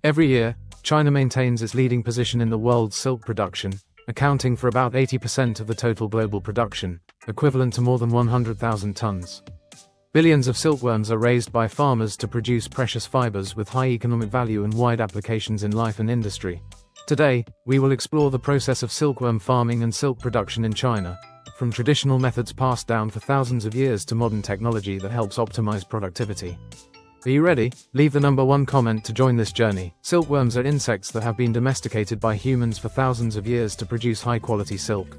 Every year, China maintains its leading position in the world's silk production, accounting for about 80% of the total global production, equivalent to more than 100,000 tons. Billions of silkworms are raised by farmers to produce precious fibers with high economic value and wide applications in life and industry. Today, we will explore the process of silkworm farming and silk production in China, from traditional methods passed down for thousands of years to modern technology that helps optimize productivity. Are you ready? Leave the #1 comment to join this journey. Silkworms are insects that have been domesticated by humans for thousands of years to produce high-quality silk.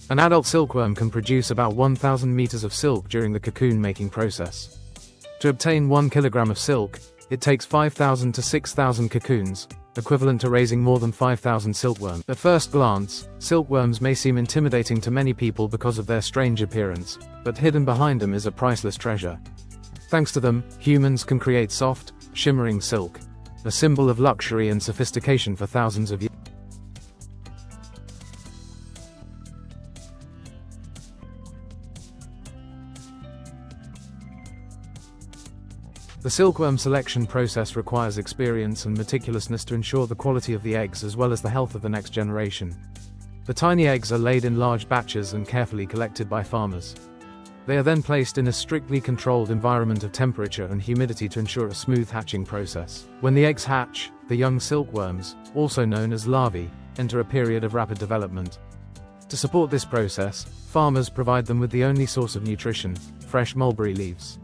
An adult silkworm can produce about 1,000 meters of silk during the cocoon-making process. To obtain 1 kilogram of silk, it takes 5,000 to 6,000 cocoons, equivalent to raising more than 5,000 silkworms. At first glance, silkworms may seem intimidating to many people because of their strange appearance, but hidden behind them is a priceless treasure. Thanks to them, humans can create soft, shimmering silk, a symbol of luxury and sophistication for thousands of years. The silkworm selection process requires experience and meticulousness to ensure the quality of the eggs as well as the health of the next generation. The tiny eggs are laid in large batches and carefully collected by farmers. They are then placed in a strictly controlled environment of temperature and humidity to ensure a smooth hatching process. When the eggs hatch, the young silkworms, also known as larvae, enter a period of rapid development. To support this process, farmers provide them with the only source of nutrition, fresh mulberry leaves.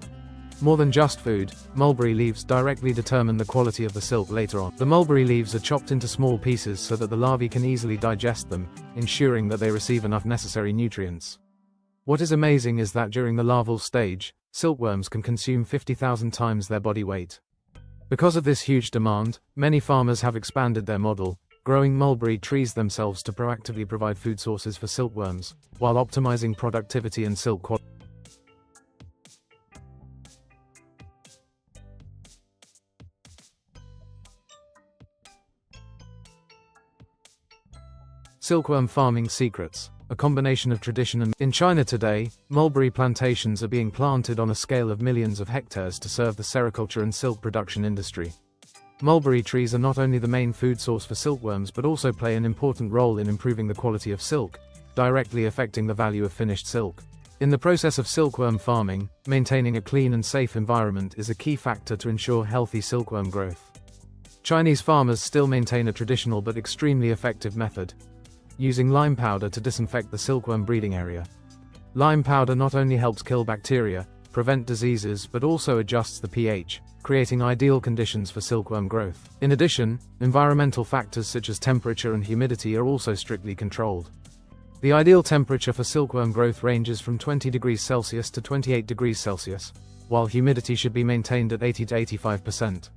More than just food, mulberry leaves directly determine the quality of the silk later on. The mulberry leaves are chopped into small pieces so that the larvae can easily digest them, ensuring that they receive enough necessary nutrients. What is amazing is that during the larval stage, silkworms can consume 50,000 times their body weight. Because of this huge demand, many farmers have expanded their model, growing mulberry trees themselves to proactively provide food sources for silkworms, while optimizing productivity and silk quality. Silkworm farming secrets. A combination of tradition and... In China today, mulberry plantations are being planted on a scale of millions of hectares to serve the sericulture and silk production industry. Mulberry trees are not only the main food source for silkworms but also play an important role in improving the quality of silk, directly affecting the value of finished silk. In the process of silkworm farming, maintaining a clean and safe environment is a key factor to ensure healthy silkworm growth. Chinese farmers still maintain a traditional but extremely effective method, using lime powder to disinfect the silkworm breeding area. Lime powder not only helps kill bacteria, prevent diseases but also adjusts the pH, creating ideal conditions for silkworm growth. In addition, environmental factors such as temperature and humidity are also strictly controlled. The ideal temperature for silkworm growth ranges from 20 degrees Celsius to 28 degrees Celsius, while humidity should be maintained at 80 to 85%.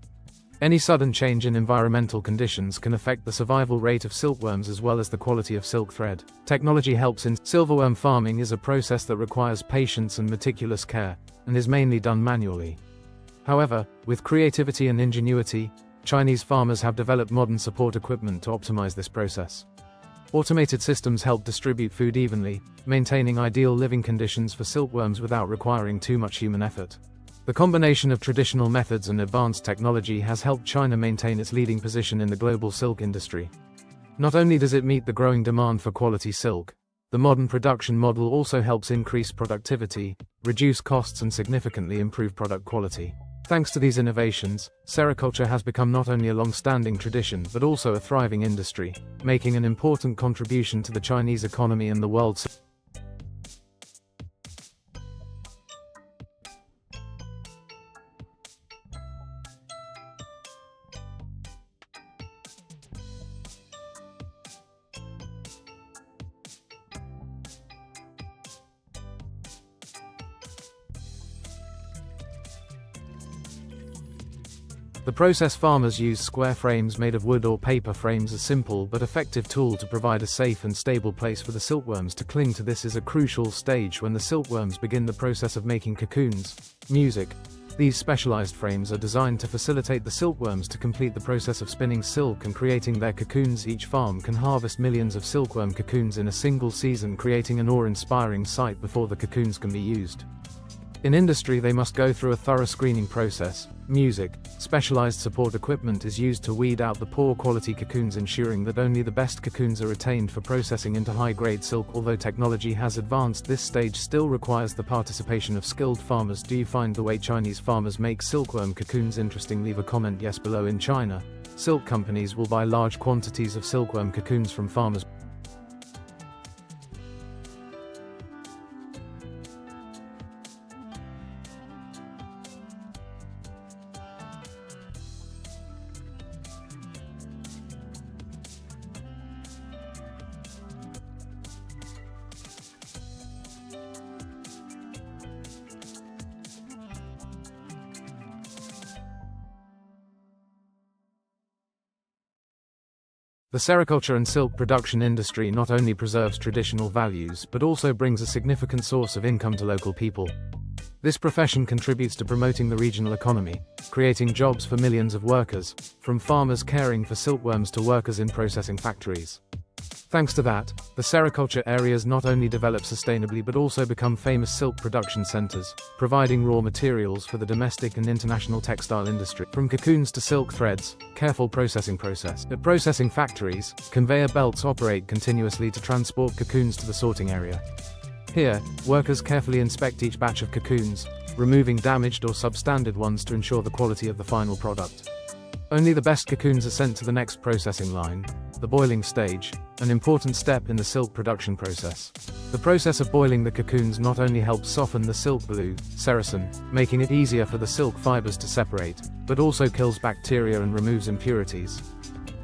Any sudden change in environmental conditions can affect the survival rate of silkworms as well as the quality of silk thread. Technology helps in silkworm farming is a process that requires patience and meticulous care, and is mainly done manually. However, with creativity and ingenuity, Chinese farmers have developed modern support equipment to optimize this process. Automated systems help distribute food evenly, maintaining ideal living conditions for silkworms without requiring too much human effort. The combination of traditional methods and advanced technology has helped China maintain its leading position in the global silk industry. Not only does it meet the growing demand for quality silk, the modern production model also helps increase productivity, reduce costs and significantly improve product quality. Thanks to these innovations, sericulture has become not only a long-standing tradition but also a thriving industry, making an important contribution to the Chinese economy and the world's. The process farmers use square frames made of wood or paper frames, a simple but effective tool to provide a safe and stable place for the silkworms to cling to. This is a crucial stage when the silkworms begin the process of making cocoons. Music. These specialized frames are designed to facilitate the silkworms to complete the process of spinning silk and creating their cocoons. Each farm can harvest millions of silkworm cocoons in a single season, creating an awe-inspiring sight before the cocoons can be used. In industry, they must go through a thorough screening process. Music, specialized support equipment is used to weed out the poor quality cocoons, ensuring that only the best cocoons are retained for processing into high-grade silk. Although technology has advanced, this stage still requires the participation of skilled farmers. Do you find the way Chinese farmers make silkworm cocoons interesting? Leave a comment yes below. In China, silk companies will buy large quantities of silkworm cocoons from farmers. The sericulture and silk production industry not only preserves traditional values but also brings a significant source of income to local people. This profession contributes to promoting the regional economy, creating jobs for millions of workers, from farmers caring for silkworms to workers in processing factories. Thanks to that, the sericulture areas not only develop sustainably but also become famous silk production centers, providing raw materials for the domestic and international textile industry. From cocoons to silk threads, careful processing process. At processing factories, conveyor belts operate continuously to transport cocoons to the sorting area. Here, workers carefully inspect each batch of cocoons, removing damaged or substandard ones to ensure the quality of the final product. Only the best cocoons are sent to the next processing line, the boiling stage, an important step in the silk production process. The process of boiling the cocoons not only helps soften the silk blue, sericin, making it easier for the silk fibers to separate, but also kills bacteria and removes impurities.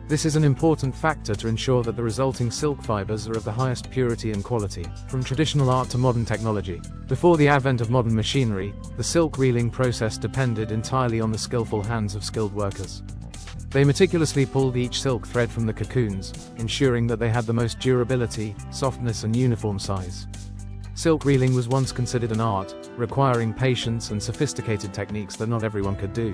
This is an important factor to ensure that the resulting silk fibers are of the highest purity and quality. From traditional art to modern technology. Before the advent of modern machinery, the silk reeling process depended entirely on the skillful hands of skilled workers. They meticulously pulled each silk thread from the cocoons, ensuring that they had the most durability, softness and uniform size. Silk reeling was once considered an art, requiring patience and sophisticated techniques that not everyone could do.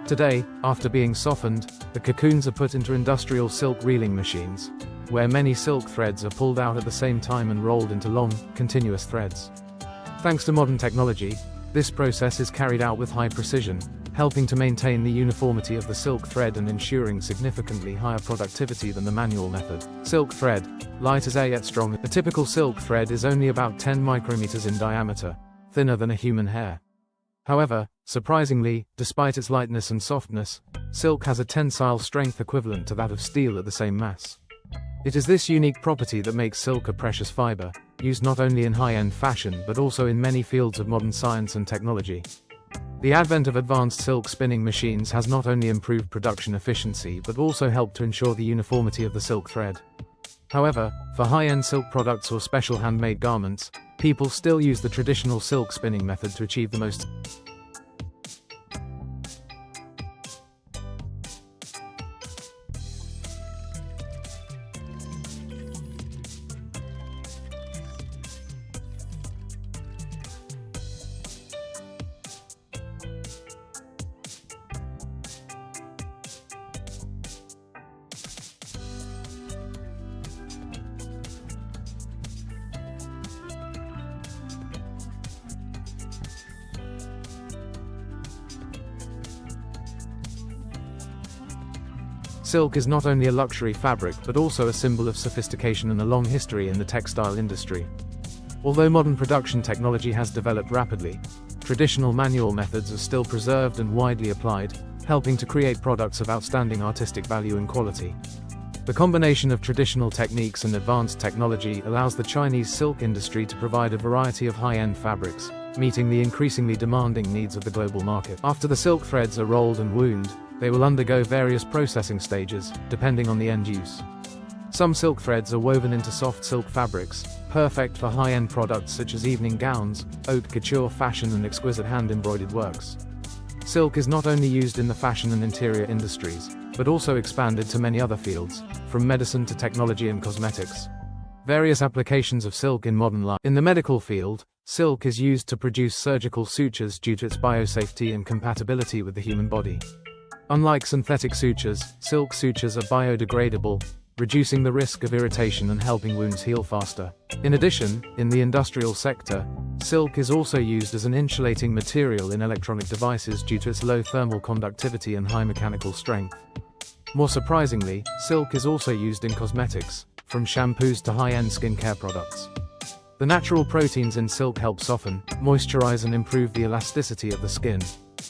Today, after being softened, the cocoons are put into industrial silk reeling machines, where many silk threads are pulled out at the same time and rolled into long, continuous threads. Thanks to modern technology, this process is carried out with high precision, helping to maintain the uniformity of the silk thread and ensuring significantly higher productivity than the manual method. Silk thread, light as air yet strong. A typical silk thread is only about 10 micrometers in diameter, thinner than a human hair. However, surprisingly, despite its lightness and softness, silk has a tensile strength equivalent to that of steel at the same mass. It is this unique property that makes silk a precious fiber, used not only in high-end fashion but also in many fields of modern science and technology. The advent of advanced silk spinning machines has not only improved production efficiency but also helped to ensure the uniformity of the silk thread. However, for high-end silk products or special handmade garments, people still use the traditional silk spinning method to achieve the most. Silk is not only a luxury fabric but also a symbol of sophistication and a long history in the textile industry. Although modern production technology has developed rapidly, traditional manual methods are still preserved and widely applied, helping to create products of outstanding artistic value and quality. The combination of traditional techniques and advanced technology allows the Chinese silk industry to provide a variety of high-end fabrics, meeting the increasingly demanding needs of the global market. After the silk threads are rolled and wound, they will undergo various processing stages, depending on the end use. Some silk threads are woven into soft silk fabrics, perfect for high-end products such as evening gowns, haute couture fashion and exquisite hand-embroidered works. Silk is not only used in the fashion and interior industries, but also expanded to many other fields, from medicine to technology and cosmetics. Various applications of silk in modern life. In the medical field, silk is used to produce surgical sutures due to its biosafety and compatibility with the human body. Unlike synthetic sutures, silk sutures are biodegradable, reducing the risk of irritation and helping wounds heal faster. In addition, in the industrial sector, silk is also used as an insulating material in electronic devices due to its low thermal conductivity and high mechanical strength. More surprisingly, silk is also used in cosmetics, from shampoos to high-end skincare products. The natural proteins in silk help soften, moisturize and improve the elasticity of the skin,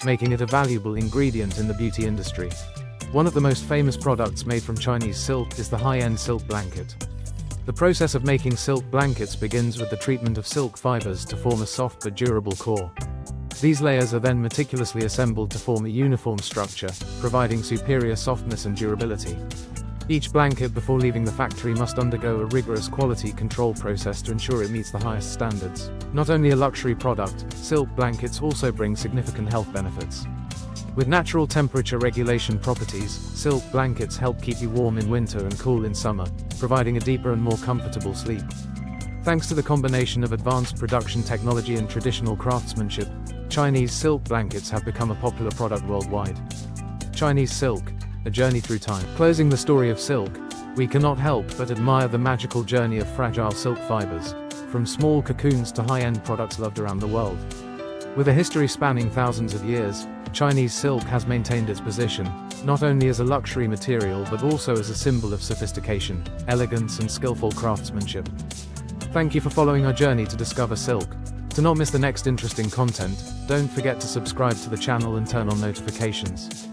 making it a valuable ingredient in the beauty industry. One of the most famous products made from Chinese silk is the high-end silk blanket. The process of making silk blankets begins with the treatment of silk fibers to form a soft but durable core. These layers are then meticulously assembled to form a uniform structure, providing superior softness and durability. Each blanket before leaving the factory must undergo a rigorous quality control process to ensure it meets the highest standards. Not only a luxury product, silk blankets also bring significant health benefits. With natural temperature regulation properties, silk blankets help keep you warm in winter and cool in summer, providing a deeper and more comfortable sleep. Thanks to the combination of advanced production technology and traditional craftsmanship, Chinese silk blankets have become a popular product worldwide. Chinese silk, a journey through time. Closing the story of silk, we cannot help but admire the magical journey of fragile silk fibers, from small cocoons to high-end products loved around the world. With a history spanning thousands of years, Chinese silk has maintained its position, not only as a luxury material but also as a symbol of sophistication, elegance and skillful craftsmanship. Thank you for following our journey to discover silk. To not miss the next interesting content, don't forget to subscribe to the channel and turn on notifications.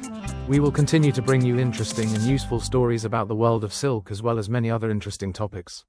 We will continue to bring you interesting and useful stories about the world of silk as well as many other interesting topics.